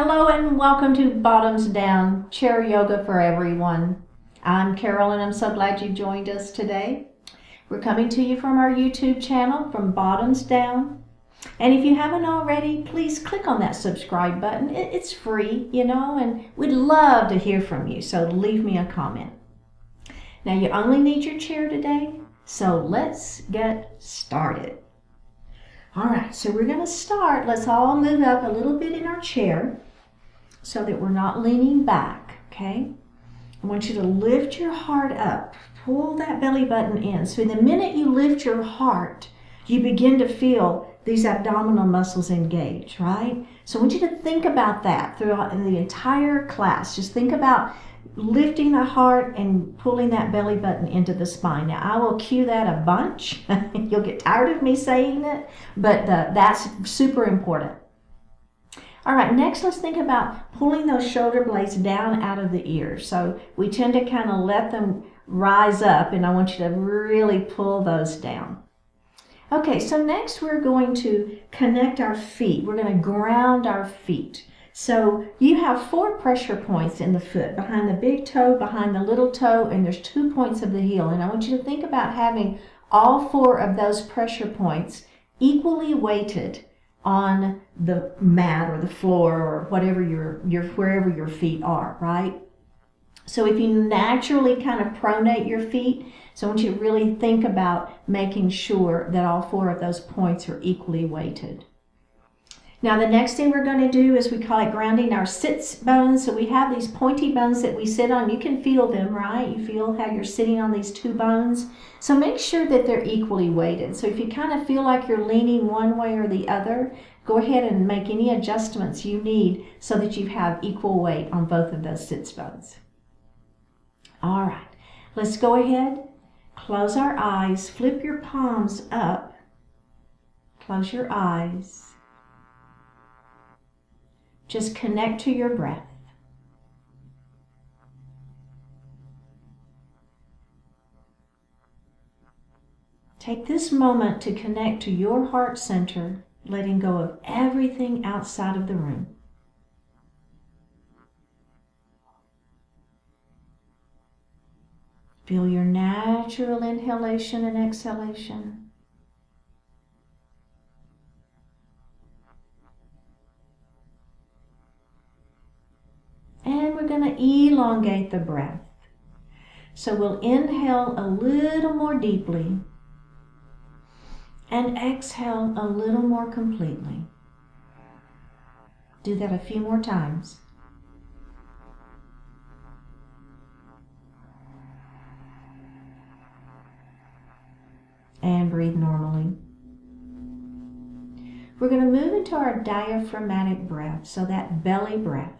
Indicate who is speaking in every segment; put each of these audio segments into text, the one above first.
Speaker 1: Hello and welcome to Bottoms Down, Chair Yoga for Everyone. I'm Carol and I'm so glad you joined us today. We're coming to you from our YouTube channel, from Bottoms Down. And if you haven't already, please click on that subscribe button. It's free, and we'd love to hear from you, so leave me a comment. Now you only need your chair today, so let's get started. All right, so we're going to start. Let's all move up a little bit in our chair so that we're not leaning back, okay? I want you to lift your heart up. Pull that belly button in. So the minute you lift your heart, you begin to feel these abdominal muscles engage, right? So I want you to think about that throughout in the entire class. Just think about lifting the heart and pulling that belly button into the spine. Now I will cue that a bunch. You'll get tired of me saying it, but that's super important. All right, next let's think about pulling those shoulder blades down out of the ears. So we tend to kind of let them rise up, and I want you to really pull those down. Okay, so next we're going to connect our feet. We're going to ground our feet. So you have 4 pressure points in the foot, behind the big toe, behind the little toe, and there's 2 points of the heel. And I want you to think about having all 4 of those pressure points equally weighted on the mat or the floor or whatever wherever your feet are, right? So if you naturally kind of pronate your feet, so I want you to really think about making sure that all 4 of those points are equally weighted. Now the next thing we're going to do is we call it grounding our sits bones. So we have these pointy bones that we sit on. You can feel them, right? You feel how you're sitting on these 2 bones. So make sure that they're equally weighted. So if you kind of feel like you're leaning one way or the other, go ahead and make any adjustments you need so that you have equal weight on both of those sits bones. All right, let's go ahead, close our eyes, flip your palms up, close your eyes. Just connect to your breath. Take this moment to connect to your heart center, letting go of everything outside of the room. Feel your natural inhalation and exhalation. And we're going to elongate the breath. So we'll inhale a little more deeply and exhale a little more completely. Do that a few more times. And breathe normally. We're going to move into our diaphragmatic breath, so that belly breath.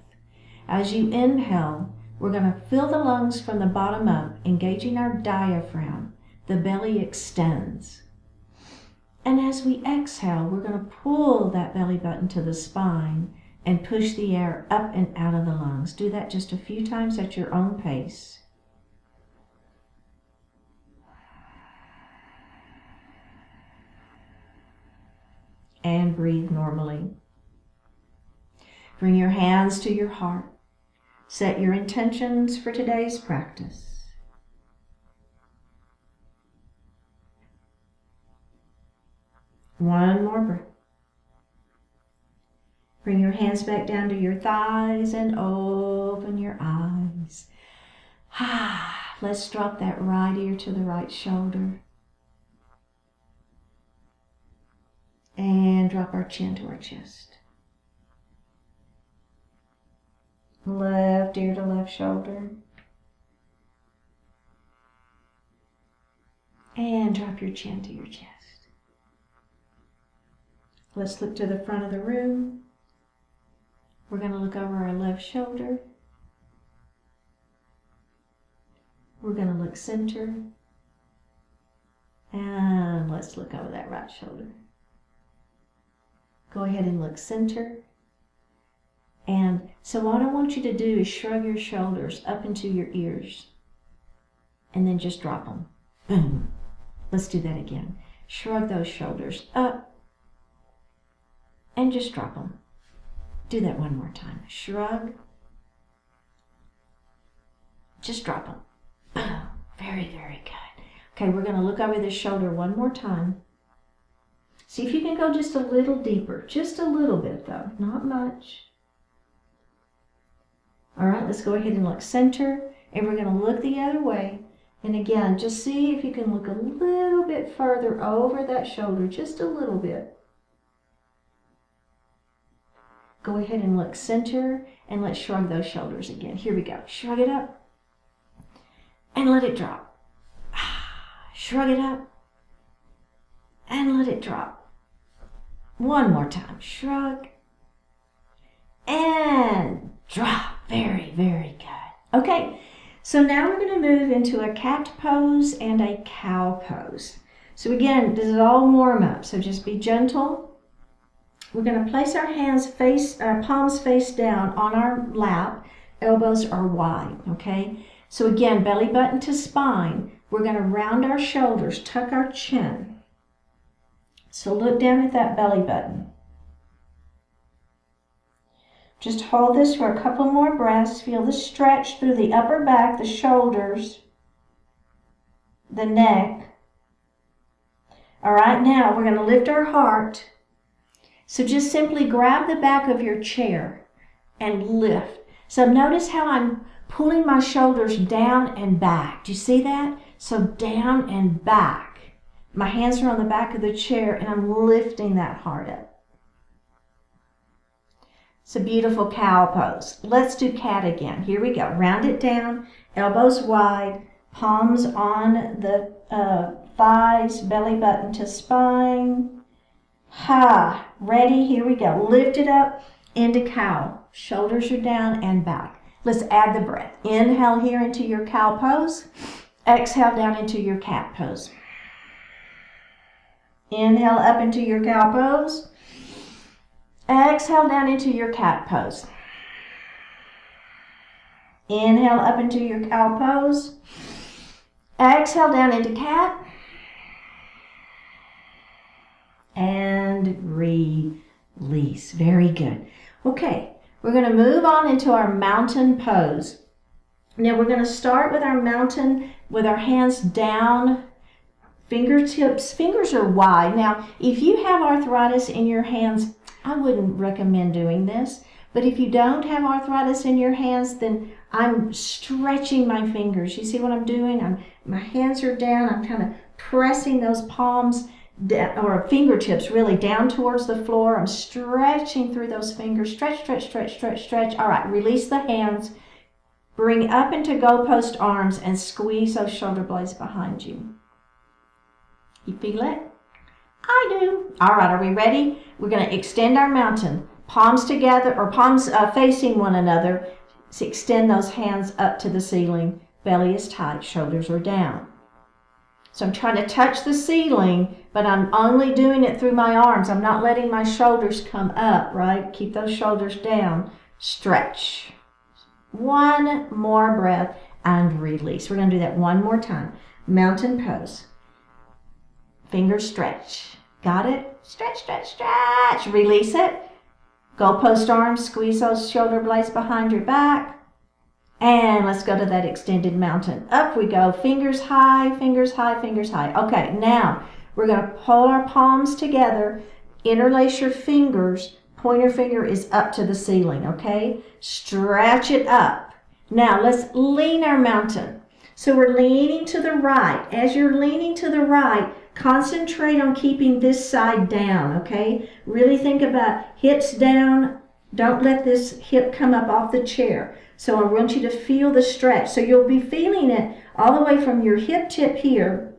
Speaker 1: As you inhale, we're going to fill the lungs from the bottom up, engaging our diaphragm. The belly extends. And as we exhale, we're going to pull that belly button to the spine and push the air up and out of the lungs. Do that just a few times at your own pace. And breathe normally. Bring your hands to your heart. Set your intentions for today's practice. One more breath. Bring your hands back down to your thighs and open your eyes. Let's drop that right ear to the right shoulder. And drop our chin to our chest. Left ear to left shoulder. And drop your chin to your chest. Let's look to the front of the room. We're going to look over our left shoulder. We're going to look center. And let's look over that right shoulder. Go ahead and look center. And so what I want you to do is shrug your shoulders up into your ears and then just drop them. Boom. Let's do that again. Shrug those shoulders up and just drop them. Do that one more time. Shrug. Just drop them. Oh, very, very good. Okay, we're going to look over the shoulder one more time. See if you can go just a little deeper. Just a little bit though, not much. All right, let's go ahead and look center, and we're going to look the other way. And again, just see if you can look a little bit further over that shoulder, just a little bit. Go ahead and look center, and let's shrug those shoulders again. Here we go. Shrug it up, and let it drop. Shrug it up, and let it drop. One more time. Shrug, and drop. Very, very good. Okay. So now we're going to move into a cat pose and a cow pose. So again, this is all warm up, so just be gentle. We're going to place our hands palms face down on our lap. Elbows are wide, okay? So again, belly button to spine. We're going to round our shoulders, tuck our chin. So look down at that belly button. Just hold this for a couple more breaths. Feel the stretch through the upper back, the shoulders, the neck. All right, now we're going to lift our heart. So just simply grab the back of your chair and lift. So notice how I'm pulling my shoulders down and back. Do you see that? So down and back. My hands are on the back of the chair and I'm lifting that heart up. It's a beautiful cow pose. Let's do cat again. Here we go. Round it down, elbows wide, palms on the thighs, belly button to spine. Ready? Here we go. Lift it up into cow. Shoulders are down and back. Let's add the breath. Inhale here into your cow pose. Exhale down into your cat pose. Inhale up into your cow pose. Exhale down into your cat pose. Inhale up into your cow pose. Exhale down into cat. And release. Very good. Okay, we're going to move on into our mountain pose. Now we're going to start with our mountain with our hands down, fingertips. Fingers are wide. Now, if you have arthritis in your hands, I wouldn't recommend doing this, but if you don't have arthritis in your hands, then I'm stretching my fingers. You see what I'm doing? My hands are down. I'm kind of pressing those palms down, or fingertips really down towards the floor. I'm stretching through those fingers. Stretch, stretch, stretch, stretch, stretch. All right, release the hands. Bring up into goalpost arms and squeeze those shoulder blades behind you. You feel it? I do. All right, are we ready? We're going to extend our mountain. Palms together, or palms facing one another. So extend those hands up to the ceiling. Belly is tight, shoulders are down. So I'm trying to touch the ceiling, but I'm only doing it through my arms. I'm not letting my shoulders come up, right? Keep those shoulders down. Stretch. One more breath and release. We're going to do that one more time. Mountain pose. Fingers stretch. Got it? Stretch, stretch, stretch. Release it. Goalpost arms. Squeeze those shoulder blades behind your back. And let's go to that extended mountain. Up we go. Fingers high, fingers high, fingers high. Okay, now we're going to pull our palms together. Interlace your fingers. Pointer finger is up to the ceiling, okay? Stretch it up. Now let's lean our mountain. So we're leaning to the right. As you're leaning to the right, concentrate on keeping this side down, okay? Really think about hips down. Don't let this hip come up off the chair. So I want you to feel the stretch. So you'll be feeling it all the way from your hip tip here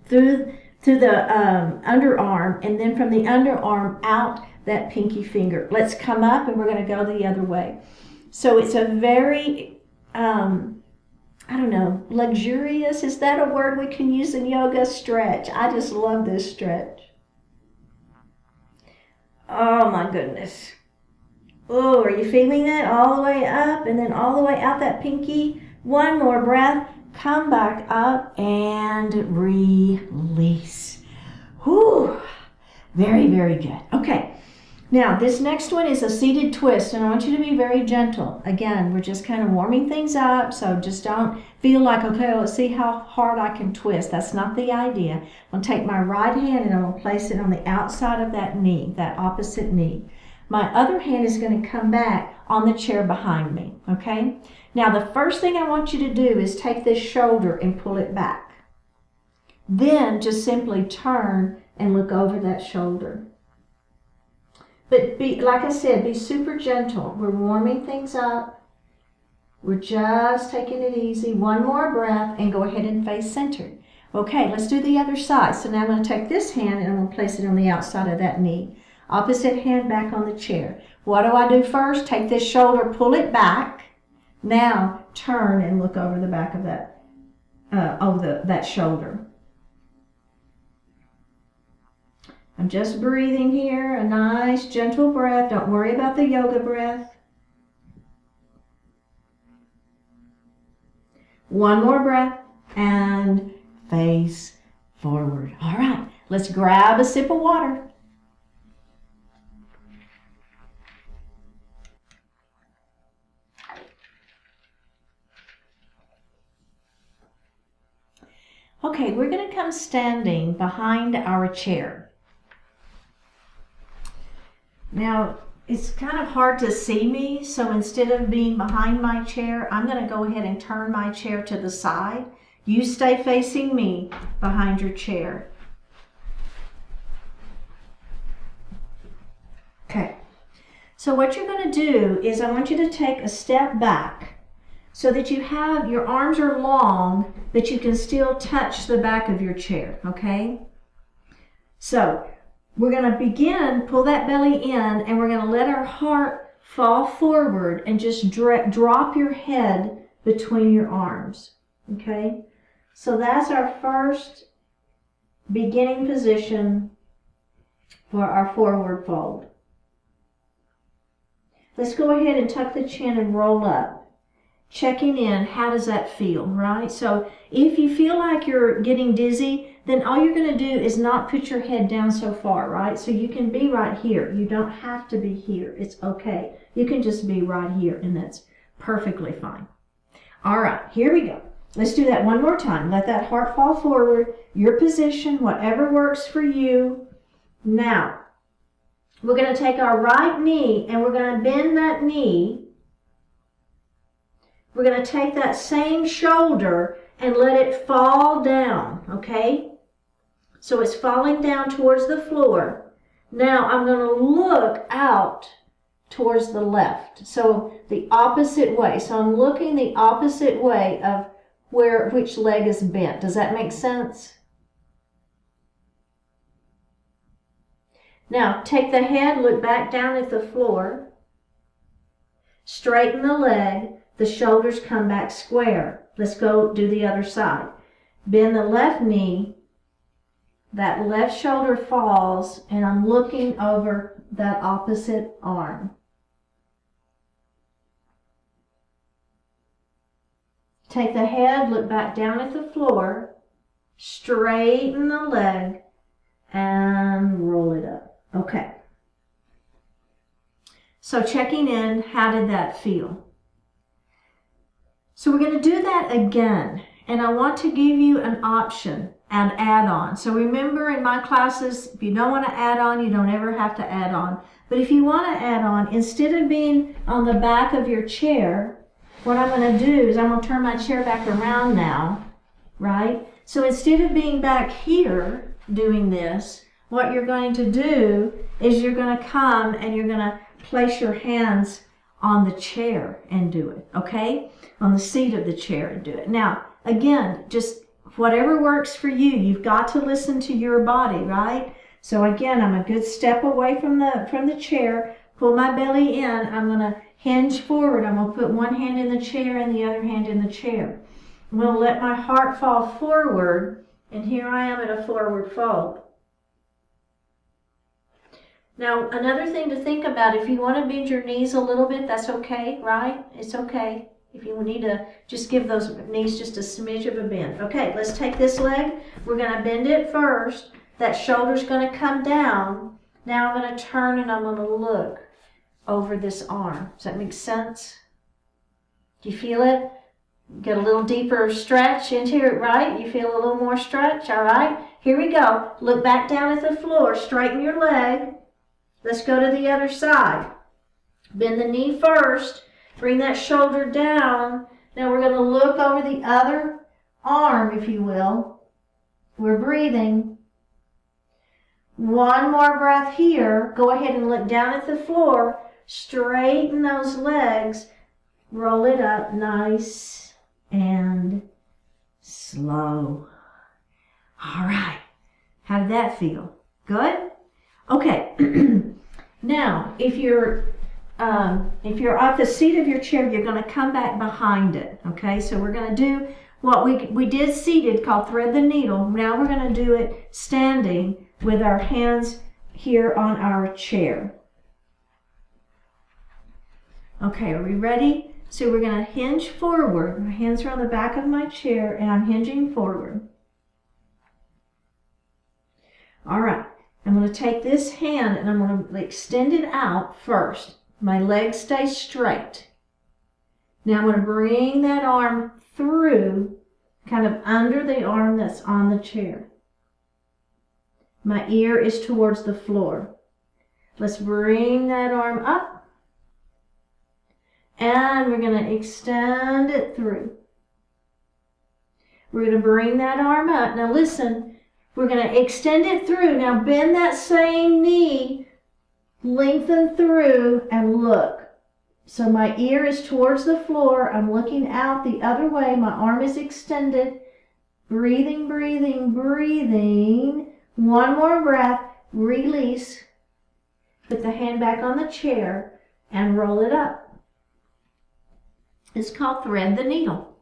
Speaker 1: through the underarm, and then from the underarm out that pinky finger. Let's come up and we're going to go the other way. So it's a very, luxurious, is that a word we can use in yoga? Stretch. I just love this stretch. Oh my goodness. Oh, are you feeling it? All the way up and then all the way out that pinky. One more breath. Come back up and release. Whew. Very, very good. Okay. Now, this next one is a seated twist, and I want you to be very gentle. Again, we're just kind of warming things up, so just don't feel like, okay, let's see how hard I can twist. That's not the idea. I'm going to take my right hand and I'm going to place it on the outside of that knee, that opposite knee. My other hand is going to come back on the chair behind me, okay? Now, the first thing I want you to do is take this shoulder and pull it back. Then just simply turn and look over that shoulder. But like I said, be super gentle. We're warming things up. We're just taking it easy. One more breath and go ahead and face centered. Okay, let's do the other side. So now I'm going to take this hand and I'm going to place it on the outside of that knee. Opposite hand back on the chair. What do I do first? Take this shoulder, pull it back. Now turn and look over the back of that, that shoulder. I'm just breathing here, a nice gentle breath. Don't worry about the yoga breath. One more breath and face forward. All right, let's grab a sip of water. Okay, we're going to come standing behind our chair. Now, it's kind of hard to see me, so instead of being behind my chair, I'm going to go ahead and turn my chair to the side. You stay facing me behind your chair. Okay, so what you're going to do is I want you to take a step back so that you have, your arms are long, but you can still touch the back of your chair, okay? So, we're going to begin, pull that belly in, and we're going to let our heart fall forward and just drop your head between your arms, okay? So that's our first beginning position for our forward fold. Let's go ahead and tuck the chin and roll up. Checking in, how does that feel, right? So if you feel like you're getting dizzy, then all you're going to do is not put your head down so far, right? So you can be right here. You don't have to be here. It's okay. You can just be right here, and that's perfectly fine. All right, here we go. Let's do that one more time. Let that heart fall forward. Your position, whatever works for you. Now, we're going to take our right knee, and we're going to bend that knee. We're going to take that same shoulder and let it fall down, okay? So it's falling down towards the floor. Now I'm going to look out towards the left, so the opposite way. So I'm looking the opposite way of which leg is bent. Does that make sense? Now take the head, look back down at the floor, straighten the leg. The shoulders come back square. Let's go do the other side. Bend the left knee. That left shoulder falls, and I'm looking over that opposite arm. Take the head, look back down at the floor, straighten the leg, and roll it up. Okay. So checking in, how did that feel? So we're going to do that again, and I want to give you an option, an add-on. So remember in my classes, if you don't want to add on, you don't ever have to add on. But if you want to add on, instead of being on the back of your chair, what I'm going to do is I'm going to turn my chair back around now, right? So instead of being back here doing this, what you're going to do is you're going to come and you're going to place your hands on the chair and do it, okay? On the seat of the chair and do it. Now, again, just whatever works for you. You've got to listen to your body, right? So again, I'm a good step away from the chair, pull my belly in. I'm going to hinge forward. I'm going to put one hand in the chair and the other hand in the chair. I'm going to let my heart fall forward, and here I am at a forward fold. Now, another thing to think about, if you want to bend your knees a little bit, that's okay, right? It's okay. If you need to just give those knees just a smidge of a bend. Okay, let's take this leg. We're going to bend it first. That shoulder's going to come down. Now I'm going to turn and I'm going to look over this arm. Does that make sense? Do you feel it? Get a little deeper stretch into it, right? You feel a little more stretch, all right? Here we go. Look back down at the floor. Straighten your leg. Let's go to the other side. Bend the knee first. Bring that shoulder down. Now we're going to look over the other arm, if you will. We're breathing. One more breath here. Go ahead and look down at the floor. Straighten those legs. Roll it up nice and slow. All right. How did that feel? Good? Okay. Now, if you're at the seat of your chair, you're going to come back behind it. Okay? So we're going to do what we did seated, called thread the needle. Now we're going to do it standing with our hands here on our chair. Okay, are we ready? So we're going to hinge forward. My hands are on the back of my chair and I'm hinging forward. All right, I'm going to take this hand and I'm going to extend it out first. My legs stay straight. Now I'm going to bring that arm through, kind of under the arm that's on the chair. My ear is towards the floor. Let's bring that arm up. And we're going to extend it through. We're going to bring that arm up. Now listen, we're going to extend it through. Now bend that same knee, lengthen through, and look. So my ear is towards the floor. I'm looking out the other way. My arm is extended. Breathing, breathing, breathing. One more breath. Release. Put the hand back on the chair and roll it up. It's called thread the needle.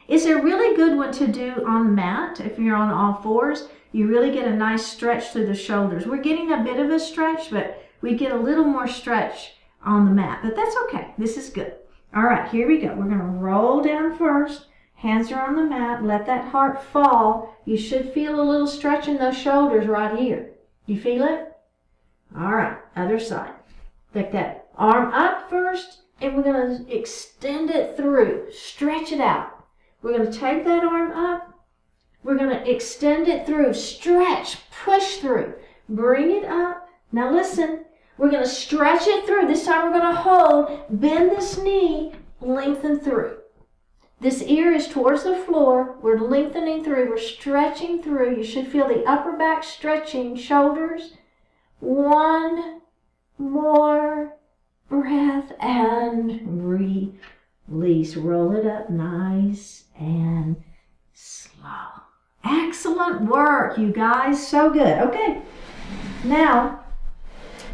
Speaker 1: It's a really good one to do on the mat. If you're on all fours, you really get a nice stretch through the shoulders. We're getting a bit of a stretch, but we get a little more stretch on the mat. But that's okay. This is good. All right, here we go. We're going to roll down first. Hands are on the mat. Let that heart fall. You should feel a little stretch in those shoulders right here. You feel it? All right, other side. Take that arm up first. And we're going to extend it through, stretch it out. We're going to take that arm up. We're going to extend it through, stretch, push through, bring it up. Now listen, we're going to stretch it through. This time we're going to hold, bend this knee, lengthen through. This ear is towards the floor. We're lengthening through, we're stretching through. You should feel the upper back stretching, shoulders. One more breath and release. Roll it up nice and slow. Excellent work, you guys. So good. Okay. Now,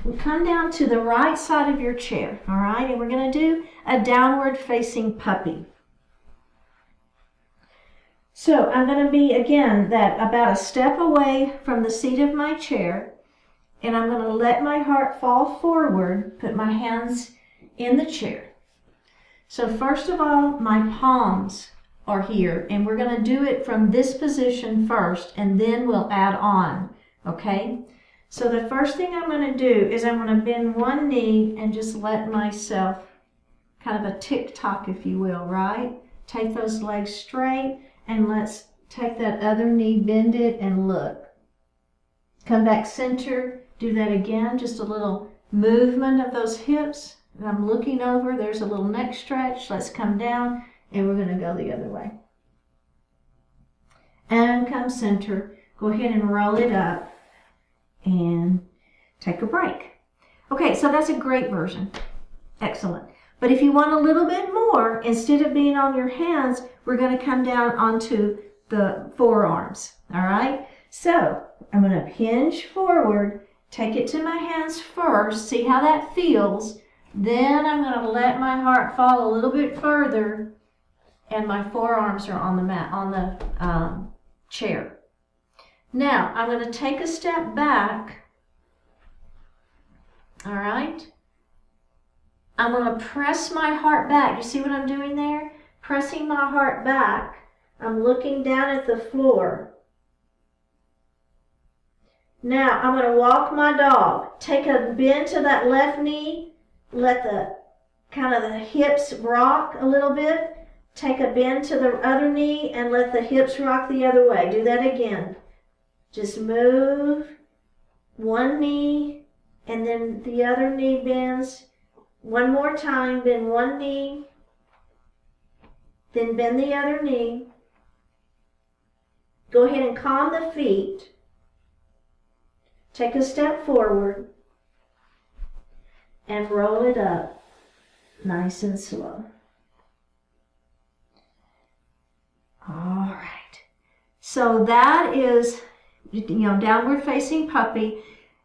Speaker 1: we come down to the right side of your chair. All right. And we're going to do a downward facing puppy. So I'm going to be, again, about a step away from the seat of my chair. And I'm going to let my heart fall forward, put my hands in the chair. So first of all, my palms are here, and we're going to do it from this position first, and then we'll add on, okay? So the first thing I'm going to do is I'm going to bend one knee and just let myself, kind of a tick-tock, if you will, right? Take those legs straight, and let's take that other knee, bend it, and look. Come back center. Do that again, just a little movement of those hips. And I'm looking over, there's a little neck stretch. Let's come down and we're going to go the other way. And come center. Go ahead and roll it up and take a break. Okay, so that's a great version. Excellent. But if you want a little bit more, instead of being on your hands, we're going to come down onto the forearms. All right? So I'm going to hinge forward. Take it to my hands first, see how that feels. Then I'm going to let my heart fall a little bit further, and my forearms are on the mat, on the chair. Now I'm going to take a step back. All right. I'm going to press my heart back. You see what I'm doing there? Pressing my heart back. I'm looking down at the floor. Now I'm going to walk my dog. Take a bend to that left knee. Let the kind of the hips rock a little bit. Take a bend to the other knee and let the hips rock the other way. Do that again. Just move one knee and then the other knee bends. One more time, bend one knee, then bend the other knee. Go ahead and calm the feet. Take a step forward and roll it up nice and slow. All right. So that is, downward facing puppy.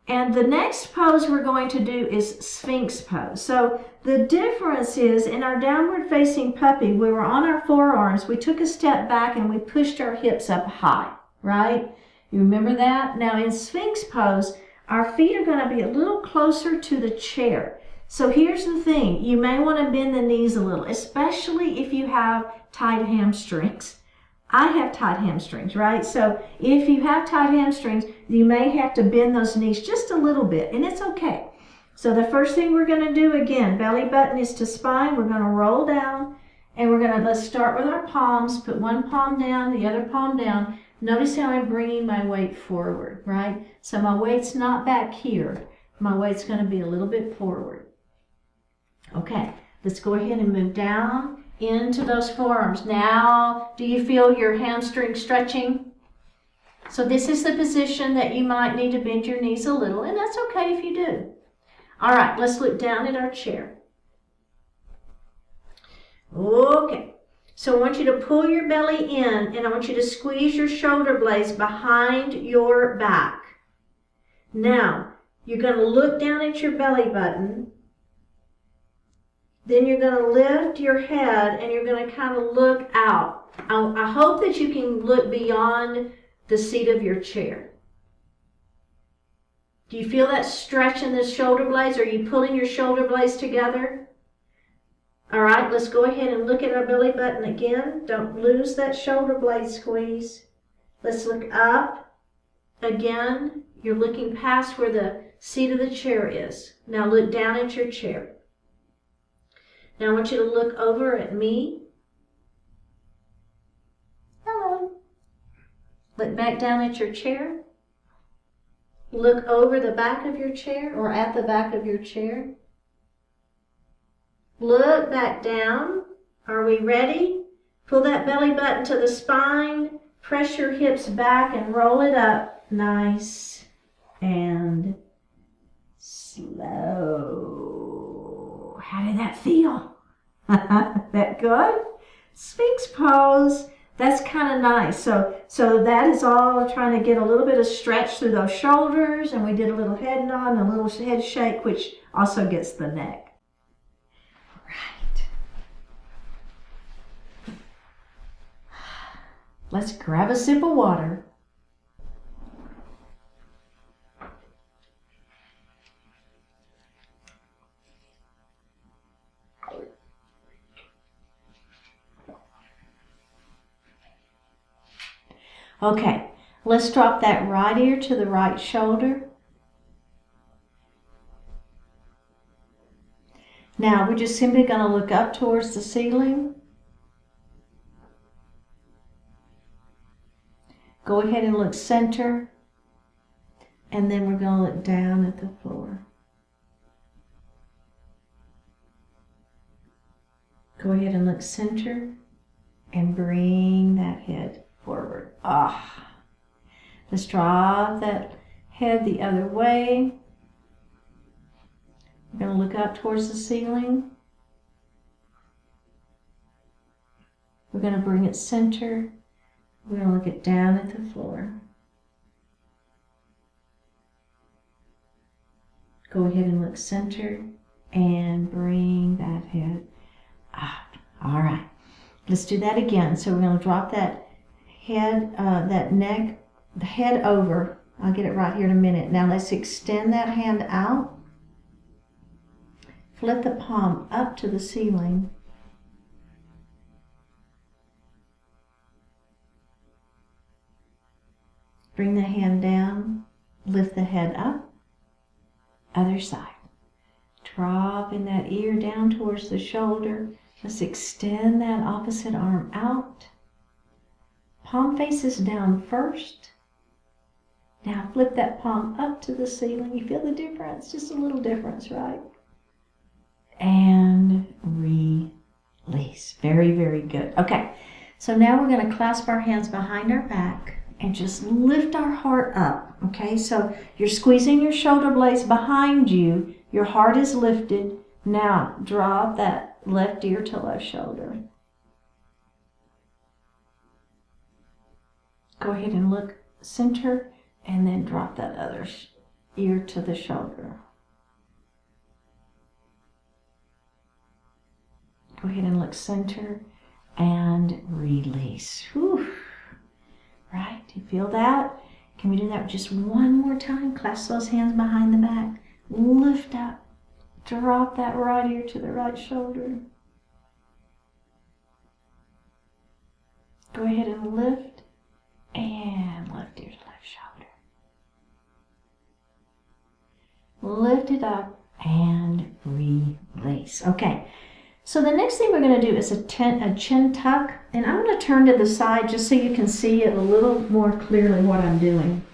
Speaker 1: And the next pose we're going to do is Sphinx Pose. So the difference is in our downward facing puppy, we were on our forearms, we took a step back and we pushed our hips up high, right? You remember that? Now in Sphinx Pose, our feet are going to be a little closer to the chair. So here's the thing, you may want to bend the knees a little, especially if you have tight hamstrings. I have tight hamstrings, right? So if you have tight hamstrings, you may have to bend those knees just a little bit, and it's okay. So the first thing we're going to do, again, belly button is to spine. We're going to roll down, and let's start with our palms. Put one palm down, the other palm down. Notice how I'm bringing my weight forward, right? So my weight's not back here. My weight's going to be a little bit forward. Okay, let's go ahead and move down into those forearms. Now, do you feel your hamstring stretching? So this is the position that you might need to bend your knees a little, and that's okay if you do. All right, let's look down at our chair. Okay, so I want you to pull your belly in, and I want you to squeeze your shoulder blades behind your back. Now, you're going to look down at your belly button. Then you're going to lift your head and you're going to kind of look out. I hope that you can look beyond the seat of your chair. Do you feel that stretch in the shoulder blades? Are you pulling your shoulder blades together? All right, let's go ahead and look at our belly button again. Don't lose that shoulder blade squeeze. Let's look up. Again, you're looking past where the seat of the chair is. Now look down at your chair. Now I want you to look over at me. Hello. Look back down at your chair. Look over the back of your chair or at the back of your chair. Look back down. Are we ready? Pull that belly button to the spine. Press your hips back and roll it up. Nice and slow. How did that feel? That good? Sphinx Pose. That's kind of nice. So that is all trying to get a little bit of stretch through those shoulders, and we did a little head nod and a little head shake, which also gets the neck. Right. Let's grab a sip of water. Okay, let's drop that right ear to the right shoulder. Now we're just simply going to look up towards the ceiling. Go ahead and look center, and then we're going to look down at the floor. Go ahead and look center and bring that head forward. Let's drop that head the other way. We're going to look up towards the ceiling. We're going to bring it center. We're going to look it down at the floor. Go ahead and look center and bring that head up. All right. Let's do that again. So we're going to drop that head, that neck, the head over. I'll get it right here in a minute. Now let's extend that hand out. Flip the palm up to the ceiling. Bring the hand down. Lift the head up. Other side. Dropping that ear down towards the shoulder. Let's extend that opposite arm out. Palm faces down first. Now flip that palm up to the ceiling. You feel the difference? Just a little difference, right? And release. Very, very good. Okay, so now we're going to clasp our hands behind our back and just lift our heart up. Okay, so you're squeezing your shoulder blades behind you. Your heart is lifted. Now drop that left ear to left shoulder. Go ahead and look center and then drop that other ear to the shoulder. Go ahead and look center and release. Whew. Right, do you feel that? Can we do that just one more time? Clasp those hands behind the back. Lift up. Drop that right ear to the right shoulder. Go ahead and lift. And left ear to left shoulder. Lift it up and release. Okay, so the next thing we're going to do is a chin tuck. And I'm going to turn to the side just so you can see it a little more clearly what I'm doing.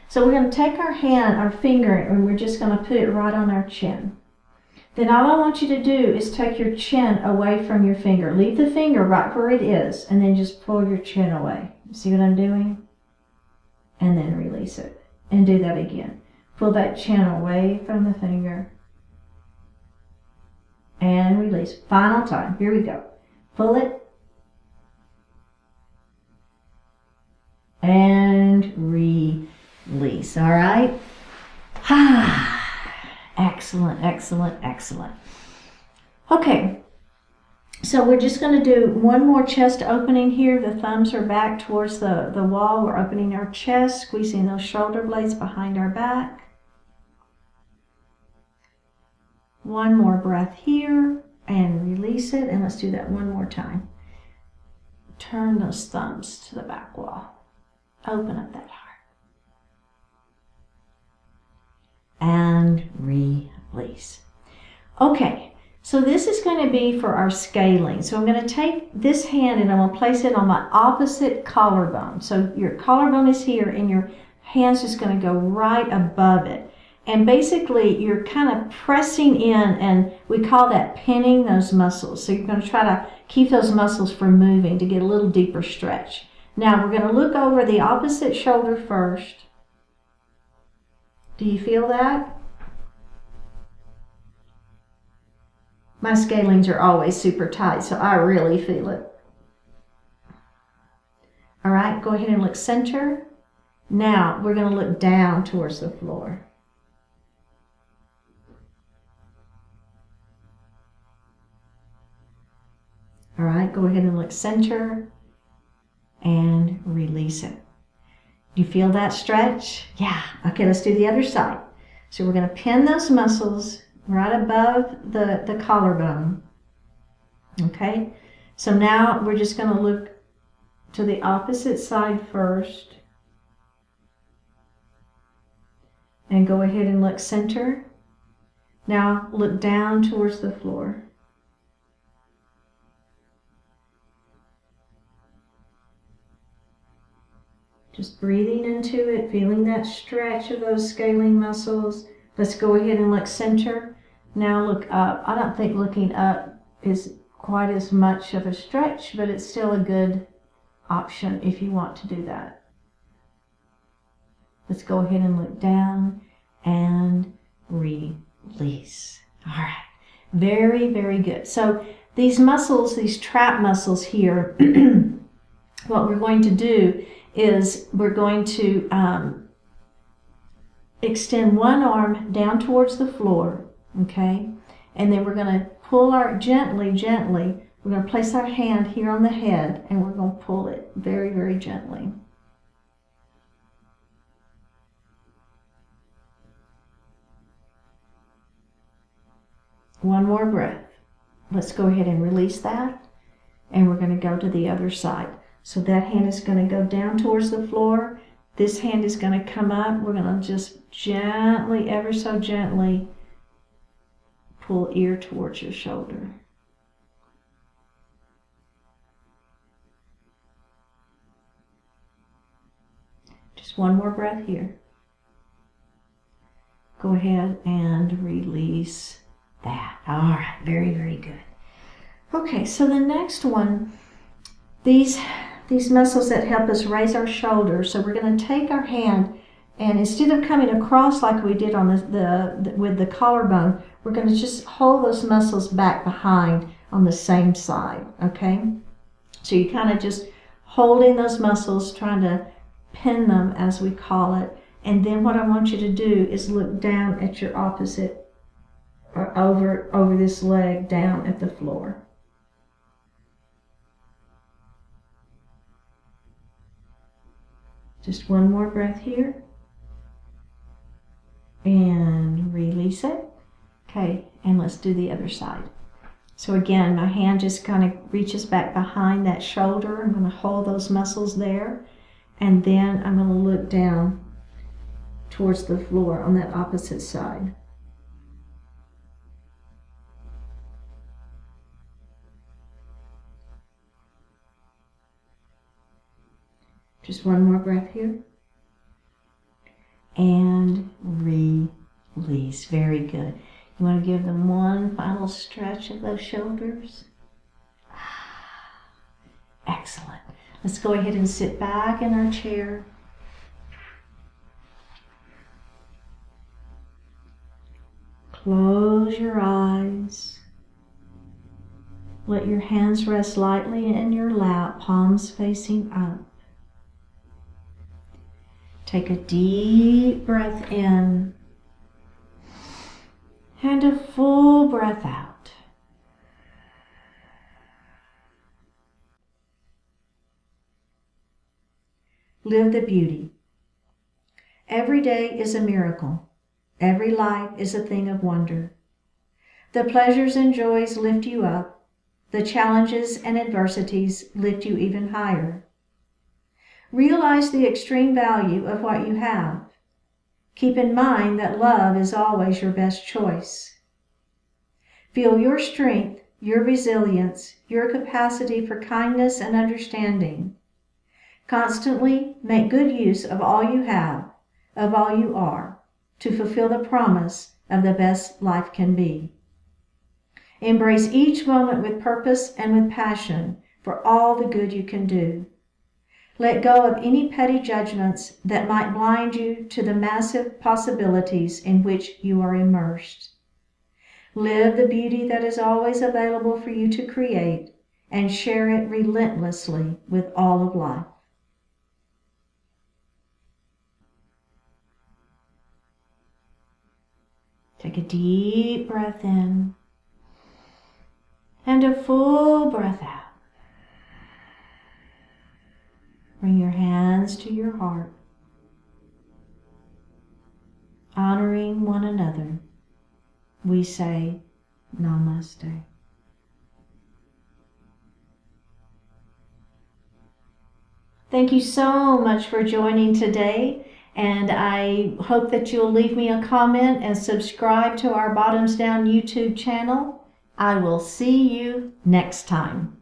Speaker 1: So we're going to take our hand, our finger, and we're just going to put it right on our chin. Then all I want you to do is take your chin away from your finger. Leave the finger right where it is, and then just pull your chin away. See what I'm doing? And then release it. And do that again. Pull that chin away from the finger. And release. Final time. Here we go. Pull it. And release. All right? Excellent, excellent, excellent. Okay. So we're just going to do one more chest opening here. The thumbs are back towards the wall. We're opening our chest, squeezing those shoulder blades behind our back. One more breath here and release it. And let's do that one more time. Turn those thumbs to the back wall. Open up that heart. And release. Okay. So this is going to be for our scaling. So I'm going to take this hand and I'm going to place it on my opposite collarbone. So your collarbone is here and your hand's just going to go right above it. And basically you're kind of pressing in, and we call that pinning those muscles. So you're going to try to keep those muscles from moving to get a little deeper stretch. Now we're going to look over the opposite shoulder first. Do you feel that? My scalings are always super tight, so I really feel it. All right, go ahead and look center. Now we're going to look down towards the floor. All right, go ahead and look center and release it. Do you feel that stretch? Yeah. Okay, let's do the other side. So we're going to pin those muscles right above the collarbone. Okay, so now we're just going to look to the opposite side first. And go ahead and look center. Now look down towards the floor. Just breathing into it, feeling that stretch of those scaling muscles. Let's go ahead and look center. Now look up. I don't think looking up is quite as much of a stretch, but it's still a good option if you want to do that. Let's go ahead and look down and release. All right. Very, very good. So these muscles, these trap muscles here, what we're going to do is we're going to extend one arm down towards the floor. Okay, and then we're going to pull our gently, we're going to place our hand here on the head and we're going to pull it very, very gently. One more breath. Let's go ahead and release that, and we're going to go to the other side. So that hand is going to go down towards the floor This hand is going to come up. We're going to just gently, ever so gently, pull ear towards your shoulder. Just one more breath here. Go ahead and release that. All right, very, very good. Okay, so the next one, these muscles that help us raise our shoulders. So we're going to take our hand, and instead of coming across like we did on with the collarbone, we're going to just hold those muscles back behind on the same side, okay? So you're kind of just holding those muscles, trying to pin them, as we call it. And then what I want you to do is look down at your opposite, or over this leg, down at the floor. Just one more breath here. And release it. Okay, and let's do the other side. So again, my hand just kind of reaches back behind that shoulder. I'm going to hold those muscles there. And then I'm going to look down towards the floor on that opposite side. Just one more breath here. And release. Very good. You want to give them one final stretch of those shoulders. Excellent. Let's go ahead and sit back in our chair. Close your eyes. Let your hands rest lightly in your lap, palms facing up. Take a deep breath in and a full breath out. Live the beauty. Every day is a miracle. Every life is a thing of wonder. The pleasures and joys lift you up. The challenges and adversities lift you even higher. Realize the extreme value of what you have. Keep in mind that love is always your best choice. Feel your strength, your resilience, your capacity for kindness and understanding. Constantly make good use of all you have, of all you are, to fulfill the promise of the best life can be. Embrace each moment with purpose and with passion for all the good you can do. Let go of any petty judgments that might blind you to the massive possibilities in which you are immersed. Live the beauty that is always available for you to create and share it relentlessly with all of life. Take a deep breath in and a full breath out. Bring your hands to your heart, honoring one another. We say Namaste. Thank you so much for joining today, and I hope that you'll leave me a comment and subscribe to our Bottoms Down YouTube channel. I will see you next time.